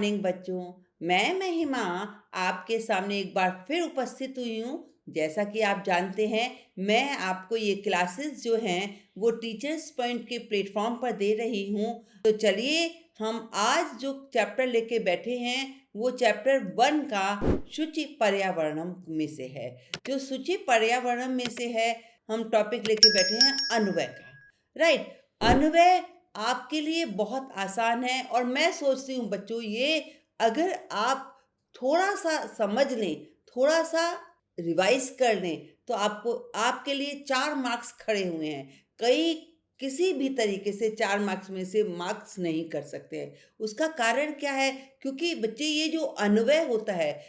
Morning बच्चों। मैं महिमा आपके सामने एक बार फिर उपस्थित हुई हूँ। जैसा कि आप जानते हैं, मैं आपको ये क्लासेस जो हैं वो टीचर्स पॉइंट के प्लेटफॉर्म पर दे रही हूँ। तो चलिए, हम आज जो चैप्टर लेके बैठे हैं वो चैप्टर 1 का शुचि पर्यावरणम में से है। जो शुचि पर्यावरणम में से है, हम टॉपिक लेके बैठे हैं अन्वय का। राइट। अन्वय आपके लिए बहुत आसान है और मैं सोचती हूँ बच्चों, ये अगर आप थोड़ा सा समझ लें, थोड़ा सा रिवाइज कर लें, तो आपको आपके लिए 4 मार्क्स खड़े हुए हैं। कई किसी भी तरीके से 4 मार्क्स में से मार्क्स नहीं कर सकते हैं। उसका कारण क्या है? क्योंकि बच्चे, ये जो अन्वय होता है,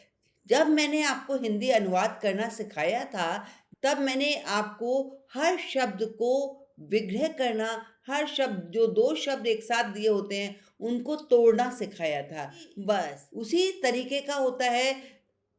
जब मैंने आपको हिंदी अनुवाद करना सिखाया था, तब मैंने आपको हर शब्द को विग्रह करना, हर शब्द, जो 2 शब्द एक साथ दिए होते हैं, उनको तोड़ना सिखाया था। बस उसी तरीके का होता है।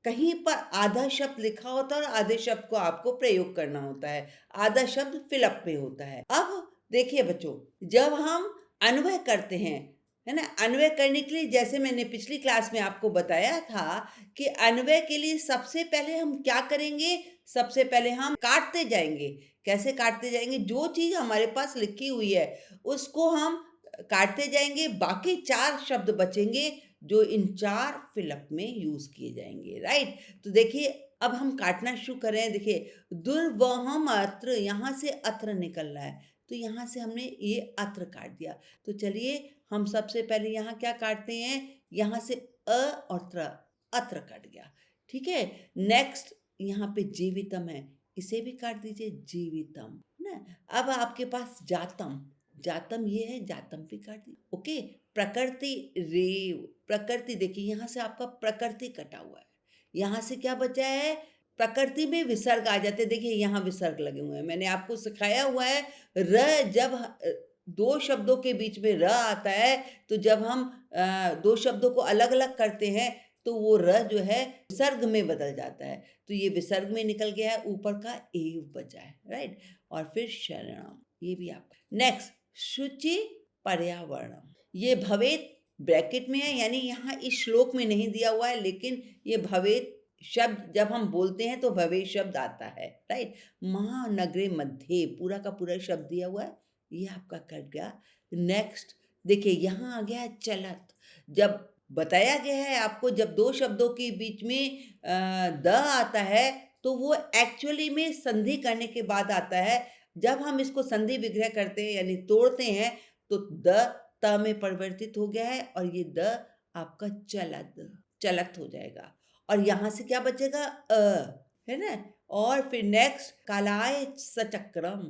कहीं पर आधा शब्द लिखा होता है और आधे शब्द को आपको प्रयोग करना होता है। आधा शब्द फिल अप में होता है। अब देखिए बच्चों, जब हम अन्वय करते हैं, है ना? अन्वय करने के लिए, जैसे मैंने पिछली क्लास में आपको बताया था कि अन्वय के लिए सबसे पहले हम क्या करेंगे? सबसे पहले हम काटते जाएँगे। कैसे काटते जाएँगे? जो चीज़ हमारे पास लिखी हुई है, उसको हम काटते जाएँगे। बाकी 4 शब्द बचेंगे जो इन 4 फिलअप में यूज़ किए जाएँगे, राइट? तो देखिए, अब हम काटना शुरू कर रहे हैं। देखिए, दुर्वहम अत्र, यहाँ से अत्र निकल रहा है, तो यहाँ से हमने ये अत्र काट दिया। तो चलिए, हम सबसे पहले यहाँ क्या काटते हैं? यहाँ से अ और त्र, अत्र कट गया। ठीक है? नेक्स्ट, यहाँ पे जीवितम है, इसे भी काट दीजिए, जीवितम, है ना? अब आपके पास जातम, जातम ये है, जातम भी काट दी। ओके। प्रकृति रेव, प्रकृति, देखिए यहाँ से आपका प्रकृति कटा हुआ है। यहाँ से क्या बचा है? प्रकृति में विसर्ग आ जाते हैं। देखिए यहाँ विसर्ग लगे हुए हैं। मैंने आपको सिखाया हुआ है, जब 2 शब्दों के बीच में र आता है, तो जब हम 2 शब्दों को अलग-अलग करते हैं, तो वो र जो है विसर्ग में बदल जाता है। तो ये विसर्ग में निकल गया है, ऊपर का एव बचा है, राइट? और फिर शरणम, ये भी आपका। नेक्स्ट, शुचि पर्यावरणम, ये भवेत ब्रैकेट में है, यानी यहाँ इस श्लोक में नहीं दिया हुआ है, लेकिन ये भवेत शब्द जब हम बोलते हैं तो भवेत शब्द आता है, राइट? महानगरे मध्य, पूरा का पूरा शब्द दिया हुआ है, ये आपका कट गया। नेक्स्ट, देखिए यहाँ आ गया है चलत। जब बताया गया है आपको, जब 2 शब्दों के बीच में द आता है, तो वो एक्चुअली में संधि करने के बाद आता है। जब हम इसको संधि विग्रह करते हैं, यानी तोड़ते हैं, तो द त में परिवर्तित हो गया है और ये द आपका चलद, चलत हो जाएगा। और यहाँ से क्या बचेगा? है ना? और फिर नेक्स्ट, कालाय सचक्रम।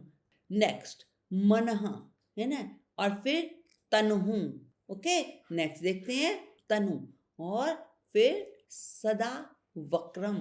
नेक्स्ट, मनः, है ना? और फिर तनहु। ओके। नेक्स्ट देखते हैं, तनु। और फिर सदा वक्रम,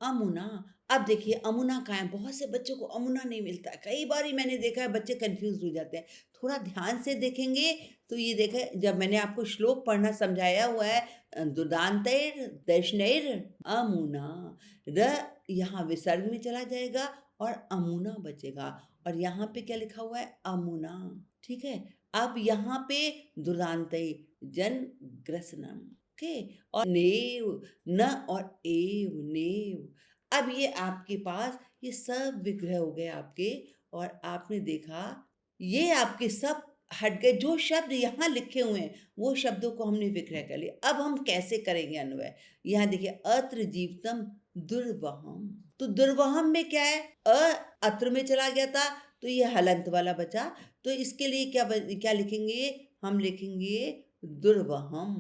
अमुना। अब देखिए, अमुना कहाँ है? बहुत से बच्चों को अमुना नहीं मिलता है। कई बार ही मैंने देखा है, बच्चे कंफ्यूज हो जाते हैं। थोड़ा ध्यान से देखेंगे तो ये देखें, जब मैंने आपको श्लोक पढ़ना समझाया हुआ है, दुदांतैर दशनैर अमुना, र यहाँ विसर्ग में चला जाएगा और अमुना बचेगा। और यहाँ पे क्या लिखा हुआ है? अमुना। ठीक है। अब यहाँ पे दुदांतै, जन ग्रसनम। ओके। और नेव, न और एव, नेव। अब ये आपके पास ये सब विग्रह हो गए आपके, और आपने देखा ये आपके सब हट गए। जो शब्द यहाँ लिखे हुए हैं, वो शब्दों को हमने विग्रह कर लिया। अब हम कैसे करेंगे अन्वय? यहाँ देखिए, अत्र जीवितम दुर्वहम, तो दुर्वहम में क्या है? अत्र में चला गया था, तो ये हलंत वाला बचा। तो इसके लिए क्या लिखेंगे? हम लिखेंगे दुर्वहम,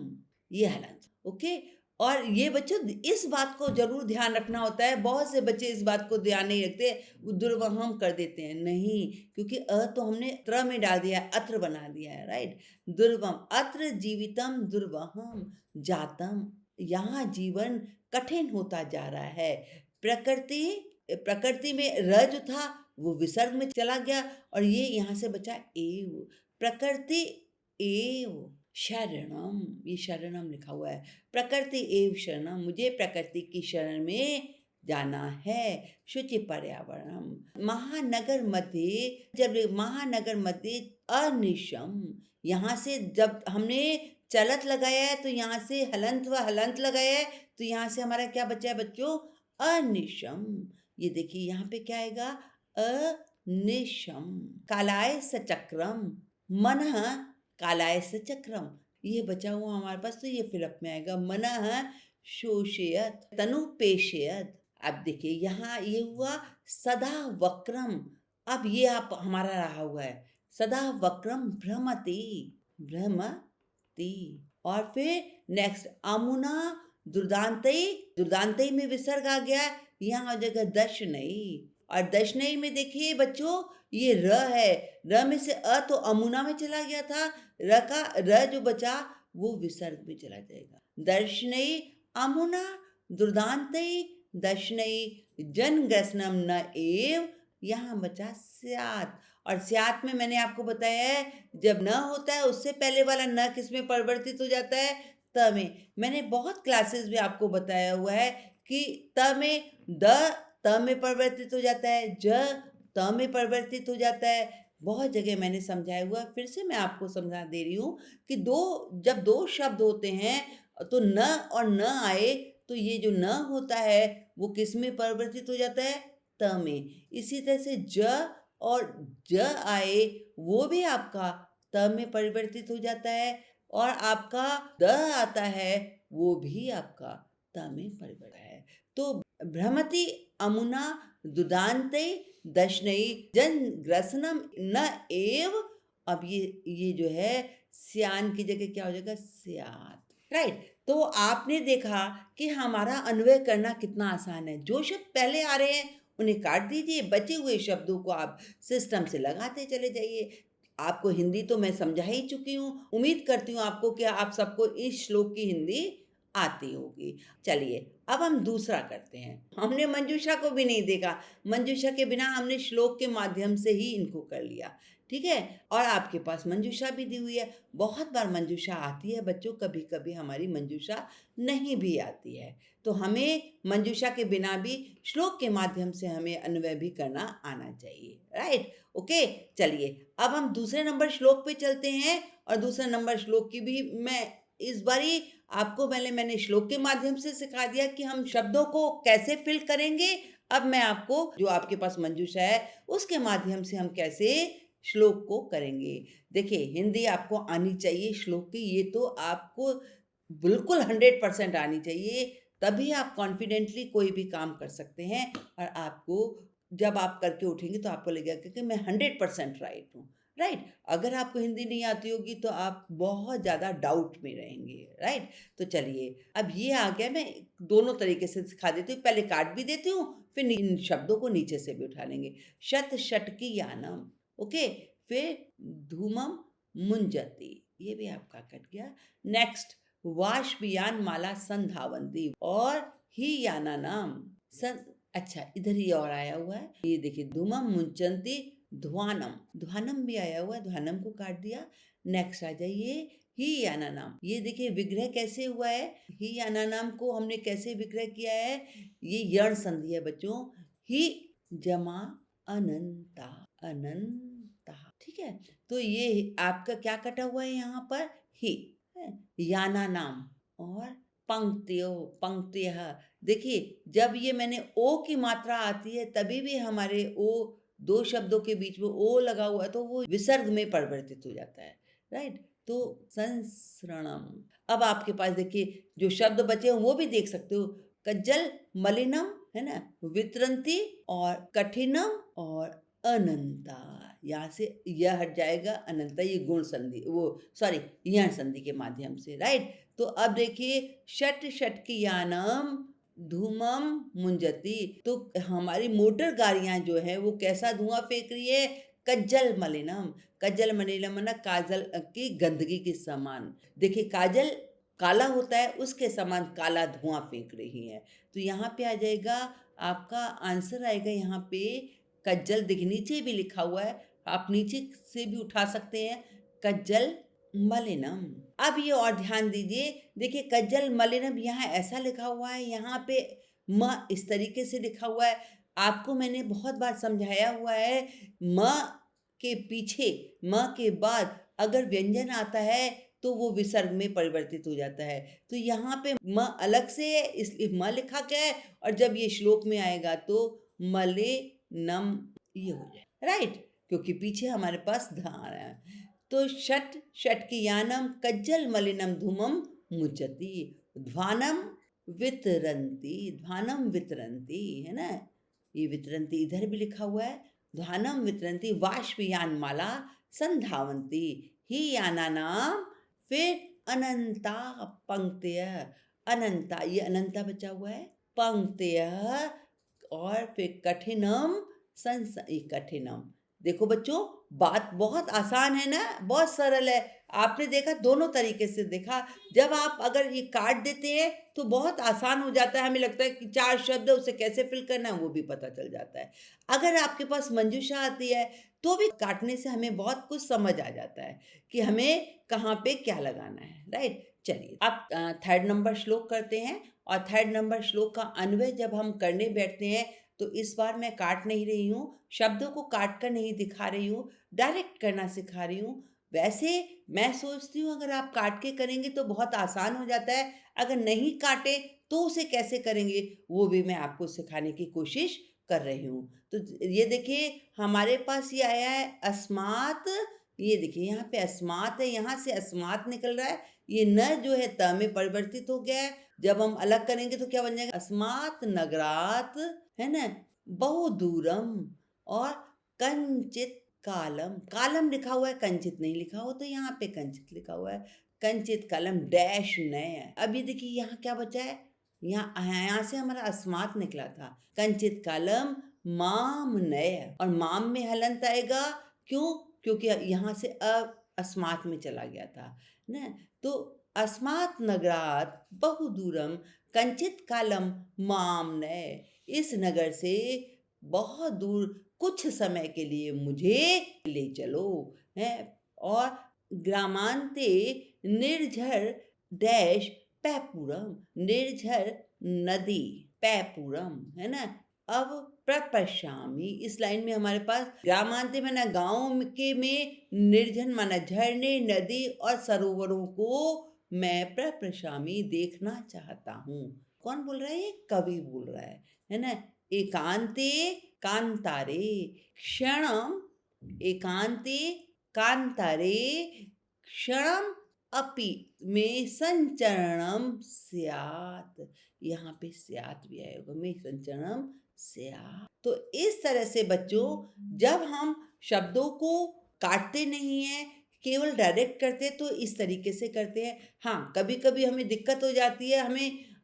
ये हलंत। ओके। और ये बच्चों, इस बात को जरूर ध्यान रखना होता है। बहुत से बच्चे इस बात को ध्यान नहीं रखते, वो दुर्वहम कर देते हैं। नहीं, क्योंकि तो हमने त्र में डाल दिया है, अत्र बना दिया है, राइट? दुर्वम, अत्र जीवितम दुर्वहम जातम, यहाँ जीवन कठिन होता जा रहा है। प्रकृति, प्रकृति में र जो था वो विसर्ग में चला गया, और ये यहाँ से बचा एव। प्रकृति एव शरणम, ये शरणम लिखा हुआ है। प्रकृति एव शरणम, मुझे प्रकृति की शरण में जाना है। शुचि पर्यावरणम, महानगर मध्य, जब महानगर मध्य अनिशम, यहाँ से जब हमने चलत लगाया है तो यहाँ से हलंत व हलंत लगाया है, तो यहाँ से हमारा क्या बचा है बच्चों? अनिशम। ये देखिए यहाँ पे क्या आएगा? अनिशम। कालाय सचक्रम, मनः कालाय सचक्रम, ये बचा हुआ हमारे पास, तो ये फिलअप में आएगा। मनः शोषयत तनुपेशयत। अब देखिए यहाँ ये हुआ सदा वक्रम। अब ये आप हमारा रहा हुआ है सदा वक्रम भ्रमति, भ्रमति। और फिर नेक्स्ट अमुना दुर्दांतई, दुर्दांतई में विसर्ग आ गया, यहाँ हो जाएगा दशनई। और दशनई में देखिए बच्चों ये र है, र में से अ तो अमुना में चला गया था, र का र जो बचा वो विसर्ग में चला जाएगा। दर्शनई अमुना दुर्दांतई दशनई जनग्रसनम न एव, यहाँ बचा स्यात्। और स्यात् में मैंने आपको बताया है जब न होता है उससे पहले वाला न किस में परिवर्तित हो जाता है? त में। मैंने बहुत क्लासेस में आपको बताया हुआ है कि त में द त में परिवर्तित हो जाता है, ज त में परिवर्तित हो जाता है, बहुत जगह मैंने समझाया हुआ है। फिर से मैं आपको समझा दे रही हूँ कि जब दो शब्द होते हैं तो न और न आए तो ये जो न होता है वो किस में परिवर्तित हो जाता है? त में। इसी तरह से ज और ज आए वो भी आपका त में परिवर्तित हो जाता है, और आपका द आता है वो भी आपका त में परिवर्तित है। तो भ्रमति अमुना दुदान्ते दशनई जन ग्रसनम न एव। अब ये जो है स्यान की जगह क्या हो जाएगा? स्यात्। राइट। तो आपने देखा कि हमारा अन्वय करना कितना आसान है। जो शब्द पहले आ रहे हैं उन्हें काट दीजिए, बचे हुए शब्दों को आप सिस्टम से लगाते चले जाइए। आपको हिंदी तो मैं समझा ही चुकी हूँ, उम्मीद करती हूँ आपको कि आप सबको इस श्लोक की हिंदी आती होगी। चलिए अब हम दूसरा करते हैं। हमने मंजूषा को भी नहीं देखा, मंजूषा के बिना हमने श्लोक के माध्यम से ही इनको कर लिया, ठीक है। और आपके पास मंजूषा भी दी हुई है। बहुत बार मंजूषा आती है बच्चों, कभी कभी हमारी मंजूषा नहीं भी आती है, तो हमें मंजूषा के बिना भी श्लोक के माध्यम से हमें अन्वय भी करना आना चाहिए। Right, okay. चलिए अब हम दूसरे नंबर श्लोक पे चलते हैं, और दूसरे नंबर श्लोक की भी मैं इस बारी आपको मैंने श्लोक के माध्यम से सिखा दिया कि हम शब्दों को कैसे फिल करेंगे। अब मैं आपको जो आपके पास मंजूषा है उसके माध्यम से हम कैसे श्लोक को करेंगे। देखिए हिंदी आपको आनी चाहिए श्लोक की, ये तो आपको बिल्कुल 100% आनी चाहिए, तभी आप कॉन्फिडेंटली कोई भी काम कर सकते हैं। और आपको जब आप करके उठेंगे तो आपको लगेगा कि मैं 100% राइट हूँ। राइट। अगर आपको हिंदी नहीं आती होगी तो आप बहुत ज़्यादा डाउट में रहेंगे। राइट। तो चलिए अब ये आ गया, मैं दोनों तरीके से सिखा देती हूँ, पहले काट भी देती हूँ फिर इन शब्दों को नीचे से भी उठा लेंगे। शत शटकी यानम, ओके। फिर धूमम मुंजती, ये भी आपका कट गया। नेक्स्ट वाष्पयान माला संधावंती, और ही याना नाम सन। अच्छा इधर ही और आया हुआ है, ये देखिए धूमम मुंचंती ध्वानम, ध्वानम भी आया हुआ है, ध्वानम को काट दिया। नेक्स्ट आ जाइए ही याना नाम, ये देखिए विग्रह कैसे हुआ है। ही याना नाम को हमने कैसे विग्रह किया है? ये यण संधि है बच्चों, ही जमा अनंता, अनंता, ठीक है। तो ये आपका क्या कटा हुआ है यहाँ पर? ही है। याना नाम और पंक्तियों, पंक्तियः। देखिए जब ये मैंने ओ की मात्रा आती है तभी भी हमारे ओ, दो शब्दों के बीच में ओ लगा हुआ है तो वो विसर्ग में परिवर्तित हो जाता है। राइट। तो संस्रणम। अब आपके पास देखिए जो शब्द बचे हैं वो भी देख सकते हो, कज्जल मलिनम है ना, वितरंती और कठिनम और अनंता। यहाँ से यह हट जाएगा, अनंता ये गुण संधि, वो सॉरी यह संधि के माध्यम से। राइट। तो अब देखिए षट षटकी यानम धूमम मुंजती, तो हमारी मोटर गाड़ियां जो है वो कैसा धुआं फेंक रही है? कज्जल मलिनम, कज्जल मलिनम ना काजल की गंदगी के समान। देखिए काजल काला होता है उसके समान काला धुआं फेंक रही है। तो यहाँ पे आ जाएगा आपका आंसर आएगा यहाँ पे कज्जल। देखिए नीचे भी लिखा हुआ है, आप नीचे से भी उठा सकते हैं, कज्जल मलिनम। अब ये और ध्यान दीजिए, देखिए कज्जल मलिनम यहाँ ऐसा लिखा हुआ है, यहाँ पे म इस तरीके से लिखा हुआ है। आपको मैंने बहुत बार समझाया हुआ है, म के पीछे, म के बाद अगर व्यंजन आता है तो वो विसर्ग में परिवर्तित हो जाता है। तो यहाँ पे म अलग से है, इसलिए म लिखा क्या है, और जब ये श्लोक में आएगा तो मले नम ये हो जाए, राइट, क्योंकि पीछे हमारे पास ध आ रहा है। तो षट षट्कियानम कज्जल मलिनम धूमम मुचति ध्वानम ध्वानम वितरंती, है ना, ये वितरंती इधर भी लिखा हुआ है। ध्वानम वितरंती वाष्पयान माला संधावंती ही यानानाम, फिर अनंता पंक्तय, अनंता ये अनंता बचा हुआ है, पंक्तय, और फिर कठिनम ये कठिनम। देखो बच्चों, बात बहुत आसान है ना, बहुत सरल है। आपने देखा, दोनों तरीके से देखा। जब आप अगर ये काट देते हैं तो बहुत आसान हो जाता है, हमें लगता है कि 4 शब्द है, उसे कैसे फिल करना है वो भी पता चल जाता है। अगर आपके पास मंजूषा आती है तो भी काटने से हमें बहुत कुछ समझ आ जाता है कि हमें कहाँ पे क्या लगाना है, राइट। चलिए अब 3rd नंबर श्लोक करते हैं, और 3rd नंबर श्लोक का अन्वय जब हम करने बैठते हैं तो इस बार मैं काट नहीं रही हूँ, शब्दों को काट कर नहीं दिखा रही हूँ, डायरेक्ट करना सिखा रही हूँ। वैसे मैं सोचती हूँ अगर आप काट के करेंगे तो बहुत आसान हो जाता है, अगर नहीं काटे तो उसे कैसे करेंगे वो भी मैं आपको सिखाने की कोशिश कर रही हूँ। तो ये देखिए हमारे पास ये आया है अस्मात, ये देखिए यहाँ पे अस्मात है, यहाँ से अस्मात निकल रहा है, ये न जो है त में परिवर्तित हो गया है। जब हम अलग करेंगे तो क्या बन जाएगा, अस्मात नगरात, है ना, बहुदूरम, और कंचित कालम, कालम लिखा हुआ है, कंचित नहीं लिखा हो तो यहाँ पे कंचित लिखा हुआ है, कंचित कालम डैश नय। अभी देखिए यहाँ क्या बचा है, यहाँ से हमारा अस्मात निकला था, कंचित कालम माम नय, और माम में हलंत आएगा, क्यों, क्योंकि यहाँ से अस्मात में चला गया था ना। तो अस्मात नगरात बहुदूरम कंचित कालम माम नय, इस नगर से बहुत दूर कुछ समय के लिए मुझे ले चलो, है। और ग्रामांते निर्झर डैश पैपुरम, निर्झर नदी पैपुरम, है ना। अब प्रपश्यामी, इस लाइन में हमारे पास ग्रामांते माना गाँव के में, निर्जन माना झरने, नदी और सरोवरों को मैं प्रपश्यामी देखना चाहता हूँ। कौन बोल रहा है, ये कवि बोल रहा है ना। एकांते कांतारे क्षणम, एकांते कांतारे क्षणम अपि में संचरणम स्यात्, यहाँ पे स्यात् भी आएगा, में संचरणम स्यात्। तो इस तरह से बच्चों, जब हम शब्दों को काटते नहीं हैं, केवल डायरेक्ट करते तो इस तरीके से करते हैं। हाँ, कभी कभी हमें दिक्कत हो जाती है,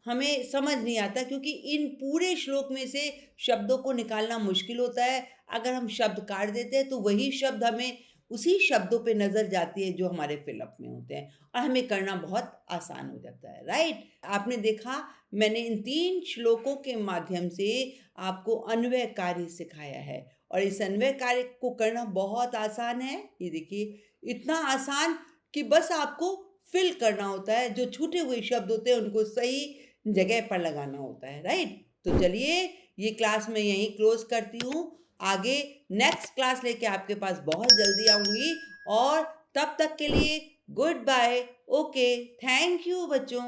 हमें समझ नहीं आता, क्योंकि इन पूरे श्लोक में से शब्दों को निकालना मुश्किल होता है। अगर हम शब्द काट देते हैं तो वही शब्द हमें उसी शब्दों पे नजर जाती है जो हमारे फिलअप में होते हैं, और हमें करना बहुत आसान हो जाता है, राइट। आपने देखा, मैंने इन 3 श्लोकों के माध्यम से आपको अन्वय कार्य सिखाया है, और इस अन्वय कार्य को करना बहुत आसान है। ये देखिए, इतना आसान कि बस आपको फिल करना होता है, जो छूटे हुए शब्द होते हैं उनको सही जगह पर लगाना होता है, राइट। तो चलिए, ये क्लास मैं यहीं क्लोज करती हूँ। आगे नेक्स्ट क्लास लेके आपके पास बहुत जल्दी आऊंगी, और तब तक के लिए good bye. Okay, thank you बच्चों।